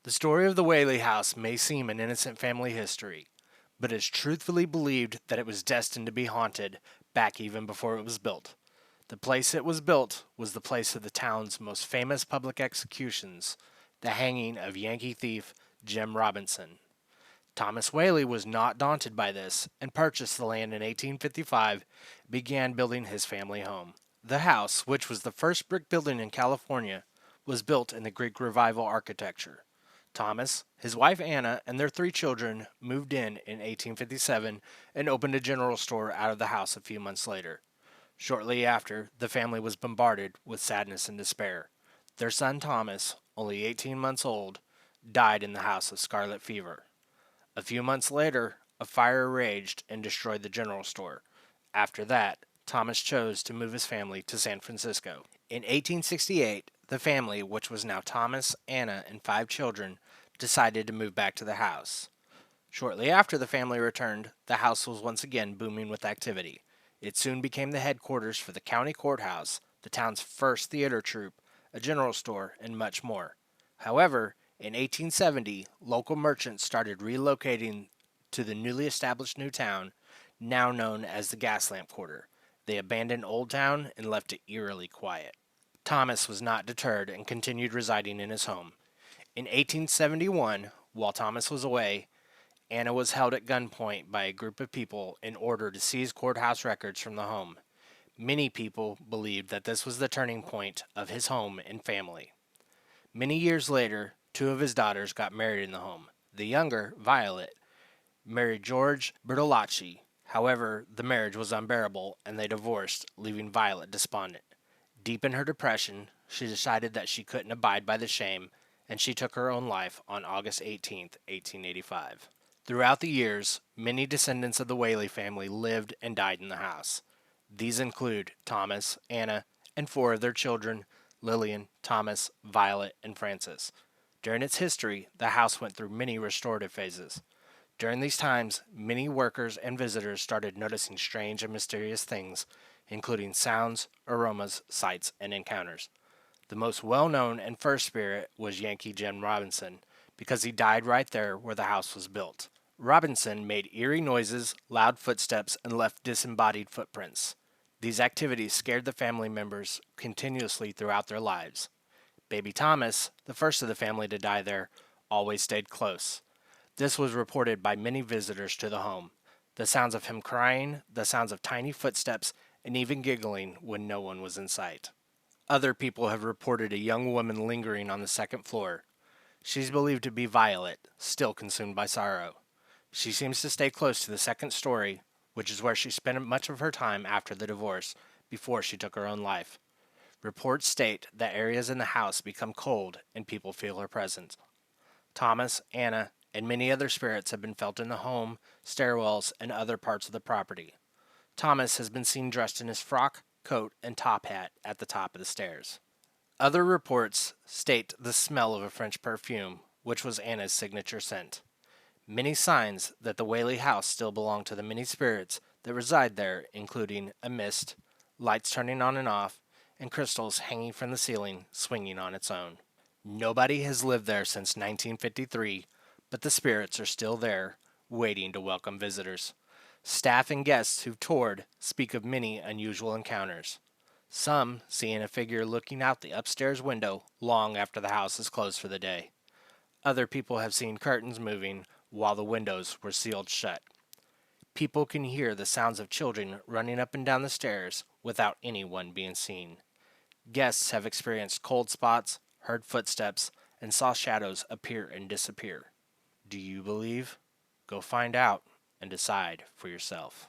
The story of the Whaley House may seem an innocent family history, but it's truthfully believed that it was destined to be haunted back even before it was built. The place it was built was the place of the town's most famous public executions, the hanging of Yankee thief Jim Robinson. Thomas Whaley was not daunted by this and purchased the land in 1855 and began building his family home. The house, which was the first brick building in California, was built in the Greek Revival architecture. Thomas, his wife Anna, and their three children moved in 1857 and opened a general store out of the house a few months later. Shortly after, the family was bombarded with sadness and despair. Their son Thomas, only 18 months old, died in the house of scarlet fever. A few months later, a fire raged and destroyed the general store. After that, Thomas chose to move his family to San Francisco. In 1868, the family, which was now Thomas, Anna, and five children, decided to move back to the house. Shortly after the family returned, the house was once again booming with activity. It soon became the headquarters for the county courthouse, the town's first theater troupe, a general store, and much more. However, in 1870, local merchants started relocating to the newly established new town, now known as the Gaslamp Quarter. They abandoned Old Town and left it eerily quiet. Thomas was not deterred and continued residing in his home. In 1871, while Thomas was away, Anna was held at gunpoint by a group of people in order to seize courthouse records from the home. Many people believed that this was the turning point of his home and family. Many years later, two of his daughters got married in the home. The younger, Violet, married George Bertolacci. However, the marriage was unbearable and they divorced, leaving Violet despondent. Deep in her depression, she decided that she couldn't abide by the shame, and she took her own life on August 18th, 1885. Throughout the years, many descendants of the Whaley family lived and died in the house. These include Thomas, Anna, and four of their children, Lillian, Thomas, Violet, and Francis. During its history, the house went through many restorative phases. During these times, many workers and visitors started noticing strange and mysterious things, including sounds, aromas, sights, and encounters. The most well known and first spirit was Yankee Jim Robinson, because he died right there where the house was built. Robinson made eerie noises, loud footsteps, and left disembodied footprints. These activities scared the family members continuously throughout their lives. Baby Thomas, the first of the family to die there, always stayed close. This was reported by many visitors to the home. The sounds of him crying, the sounds of tiny footsteps, and even giggling when no one was in sight. Other people have reported a young woman lingering on the second floor. She's believed to be Violet, still consumed by sorrow. She seems to stay close to the second story, which is where she spent much of her time after the divorce, before she took her own life. Reports state that areas in the house become cold and people feel her presence. Thomas, Anna, and many other spirits have been felt in the home, stairwells, and other parts of the property. Thomas has been seen dressed in his frock, coat, and top hat at the top of the stairs. Other reports state the smell of a French perfume, which was Anna's signature scent. Many signs that the Whaley house still belong to the many spirits that reside there, including a mist, lights turning on and off, and crystals hanging from the ceiling, swinging on its own. Nobody has lived there since 1953, but the spirits are still there, waiting to welcome visitors. Staff and guests who've toured speak of many unusual encounters. Some seeing a figure looking out the upstairs window long after the house is closed for the day. Other people have seen curtains moving while the windows were sealed shut. People can hear the sounds of children running up and down the stairs without anyone being seen. Guests have experienced cold spots, heard footsteps, and saw shadows appear and disappear. Do you believe? Go find out and decide for yourself.